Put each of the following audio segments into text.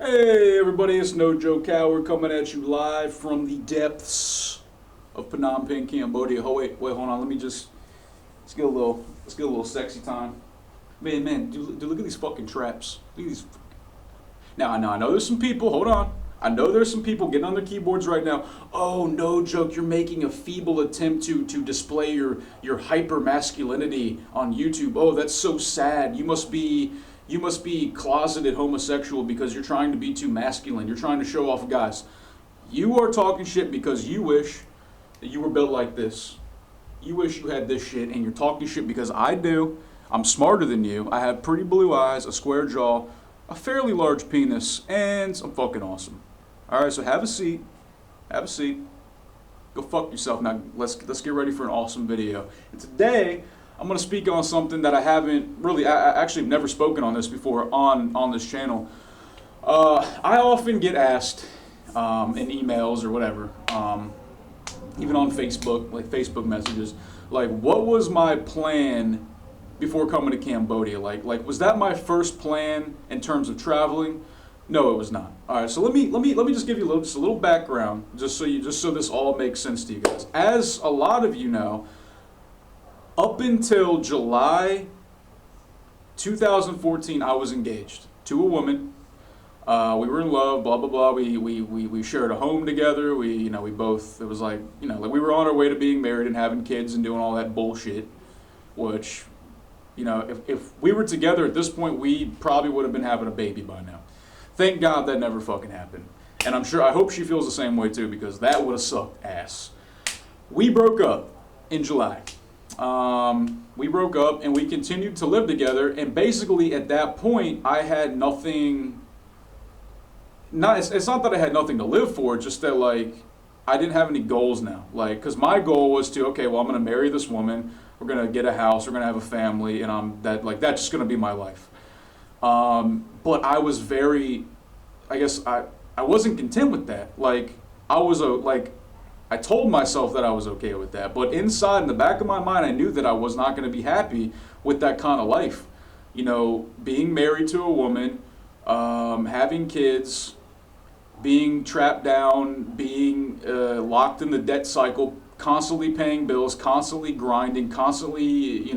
Hey everybody, it's No Joe Cow. We're coming at you live from the depths of Phnom Penh, Cambodia. Oh wait, hold on. Let's get a little sexy time. Man, do look at these fucking traps. Look at these. Now I know there's some people. Hold on. I know there's some people getting on their keyboards right now. Oh, no joke. You're making a feeble attempt to display your hyper masculinity on YouTube. Oh, that's so sad. You must be closeted homosexual because you're trying to be too masculine. You're trying to show off guys. You are talking shit because you wish that you were built like this. You wish you had this shit, and you're talking shit because I do. I'm smarter than you. I have pretty blue eyes, a square jaw, a fairly large penis, and I'm fucking awesome. All right, so have a seat. Have a seat. Go fuck yourself. Now let's get ready for an awesome video. And today I'm going to speak on something that I haven't really, I actually have never spoken on this before on this channel. I often get asked in emails or whatever, even on Facebook, like Facebook messages, like, what was my plan before coming to Cambodia? Like was that my first plan in terms of traveling? No, it was not. All right, so let me just give you a little background, just so this all makes sense to you guys. As a lot of you know, up until July 2014, I was engaged to a woman. We were in love, blah blah blah. We shared a home together. We both, it was like, like we were on our way to being married and having kids and doing all that bullshit, which, if we were together at this point, we probably would have been having a baby by now. Thank God that never fucking happened. And I hope she feels the same way too, because that would have sucked ass. We broke up in July. We broke up and we continued to live together, and basically at that point I had nothing, it's not that I had nothing to live for, just that like I didn't have any goals now. Like, cause my goal was to, okay, well, I'm gonna marry this woman, we're gonna get a house, we're gonna have a family, and that's just gonna be my life. But I was I wasn't content with that. Like, I told myself that I was okay with that, but inside, in the back of my mind, I knew that I was not going to be happy with that kind of life. Being married to a woman, having kids, being trapped down, being locked in the debt cycle, constantly paying bills, constantly grinding, constantly,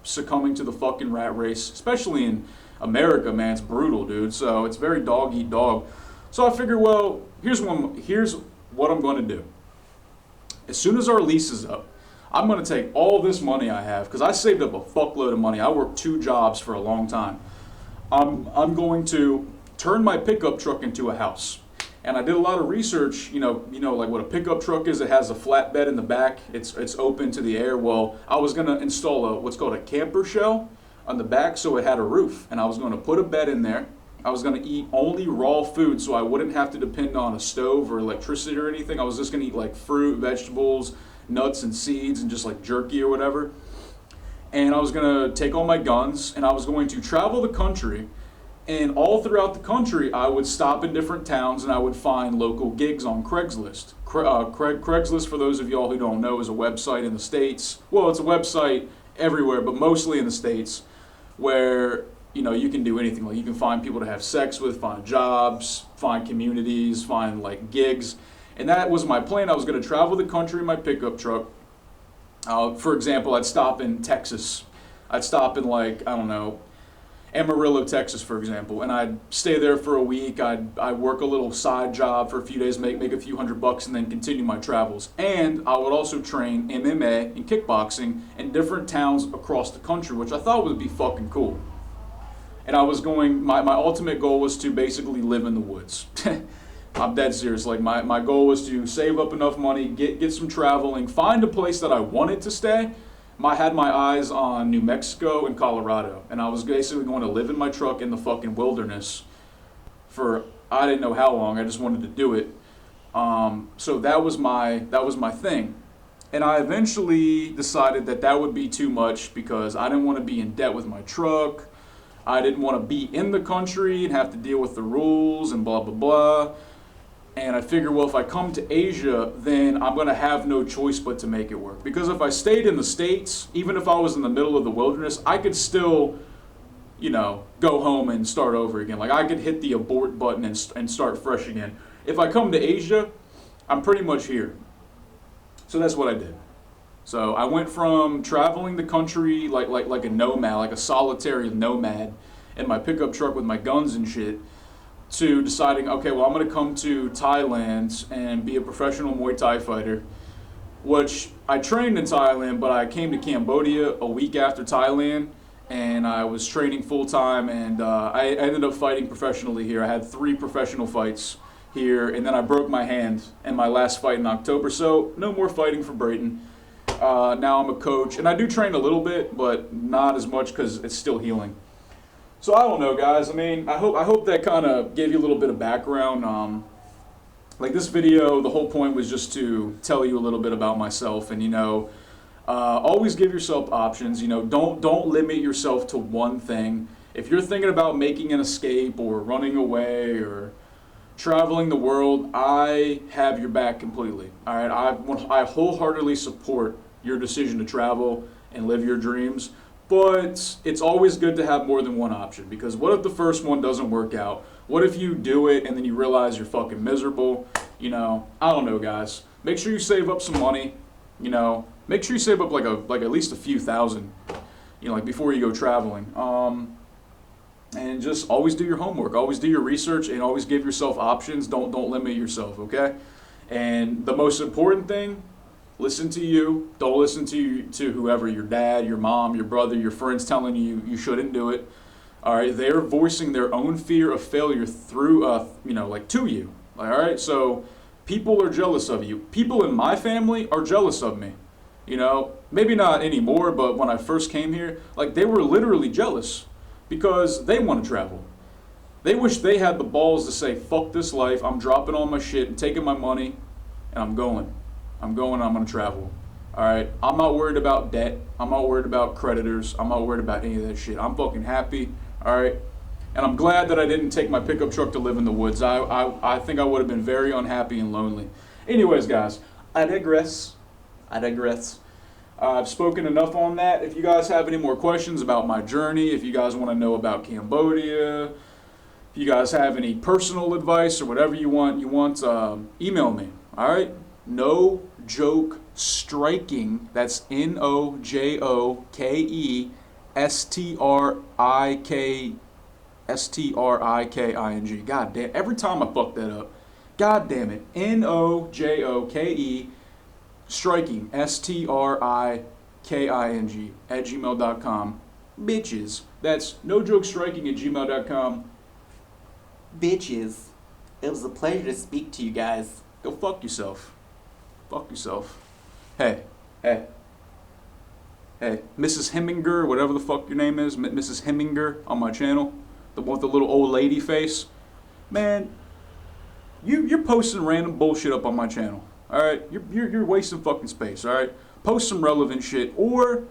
succumbing to the fucking rat race, especially in America, man. It's brutal, dude. So it's very dog eat dog. So I figured, well, here's what I'm going to do. As soon as our lease is up, I'm going to take all this money I have, because I saved up a fuckload of money. I worked 2 jobs for a long time. I'm going to turn my pickup truck into a house. And I did a lot of research, like what a pickup truck is. It has a flatbed in the back. It's open to the air. Well, I was going to install what's called a camper shell on the back, so it had a roof. And I was going to put a bed in there. I was going to eat only raw food, so I wouldn't have to depend on a stove or electricity or anything. I was just going to eat like fruit, vegetables, nuts and seeds, and just like jerky or whatever. And I was going to take all my guns, and I was going to travel the country. And all throughout the country, I would stop in different towns and I would find local gigs on Craigslist. Craigslist, for those of y'all who don't know, is a website in the States. Well, it's a website everywhere, but mostly in the States, where you can do anything. Like, you can find people to have sex with, find jobs, find communities, find like gigs. And that was my plan. I was going to travel the country in my pickup truck. For example, I'd stop in Texas. I'd stop in Amarillo, Texas, for example, and I'd stay there for a week. I'd work a little side job for a few days, make a few $100, and then continue my travels. And I would also train MMA and kickboxing in different towns across the country, which I thought would be fucking cool. And I was my ultimate goal was to basically live in the woods. I'm dead serious. Like, my goal was to save up enough money, get some traveling, find a place that I wanted to stay. I had my eyes on New Mexico and Colorado, and I was basically going to live in my truck in the fucking wilderness for I didn't know how long. I just wanted to do it. So that was my thing. And I eventually decided that would be too much, because I didn't want to be in debt with my truck. I didn't want to be in the country and have to deal with the rules and blah, blah, blah. And I figured, well, if I come to Asia, then I'm going to have no choice but to make it work. Because if I stayed in the States, even if I was in the middle of the wilderness, I could still go home and start over again. Like, I could hit the abort button and start fresh again. If I come to Asia, I'm pretty much here. So that's what I did. So I went from traveling the country like a nomad, like a solitary nomad, in my pickup truck with my guns and shit, to deciding, okay, well, I'm going to come to Thailand and be a professional Muay Thai fighter, which I trained in Thailand, but I came to Cambodia a week after Thailand, and I was training full-time, and I ended up fighting professionally here. I had 3 professional fights here, and then I broke my hand in my last fight in October, so no more fighting for Brayton. Now I'm a coach, and I do train a little bit, but not as much because it's still healing. So I don't know, guys. I mean, I hope that kind of gave you a little bit of background. Like, this video, the whole point was just to tell you a little bit about myself, and always give yourself options. Don't limit yourself to one thing. If you're thinking about making an escape or running away or traveling the world, I have your back completely. All right, I wholeheartedly support your decision to travel and live your dreams. But it's always good to have more than one option, because what if the first one doesn't work out? What if you do it and then you realize you're fucking miserable? I don't know, guys. Make sure you save up some money. Make sure you save up like at least a few thousand, like before you go traveling. And just always do your homework, always do your research, and always give yourself options. Don't limit yourself, okay? And the most important thing, listen to you. Don't listen to whoever, your dad, your mom, your brother, your friends telling you you shouldn't do it. All right, they're voicing their own fear of failure through, to you. All right, so people are jealous of you. People in my family are jealous of me. Maybe not anymore, but when I first came here, they were literally jealous because they want to travel. They wish they had the balls to say, fuck this life, I'm dropping all my shit and taking my money, and I'm going, I'm going to travel. All right, I'm not worried about debt. I'm not worried about creditors. I'm not worried about any of that shit. I'm fucking happy, all right? And I'm glad that I didn't take my pickup truck to live in the woods. I think I would have been very unhappy and lonely. Anyways, guys, I digress. I've spoken enough on that. If you guys have any more questions about my journey, if you guys want to know about Cambodia, if you guys have any personal advice or whatever you want, email me, all right? No Joke Striking, that's NOJOKESTRIKING. God damn, every time I fuck that up. God damn it. NOJOKE Striking, STRIKING @gmail.com. Bitches. That's nojokestriking@gmail.com. Bitches. It was a pleasure to speak to you guys. Go fuck yourself. Fuck yourself. Hey. Mrs. Heminger, whatever the fuck your name is, Mrs. Heminger on my channel, the one with the little old lady face. Man, you're posting random bullshit up on my channel. All right, you're wasting fucking space. All right, post some relevant shit, or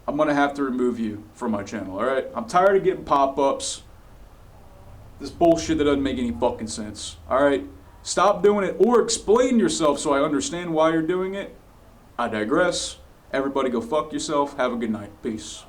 I'm gonna have to remove you from my channel. All right, I'm tired of getting pop-ups. This bullshit that doesn't make any fucking sense. All right, stop doing it, or explain yourself so I understand why you're doing it. I digress. Everybody go fuck yourself. Have a good night. Peace.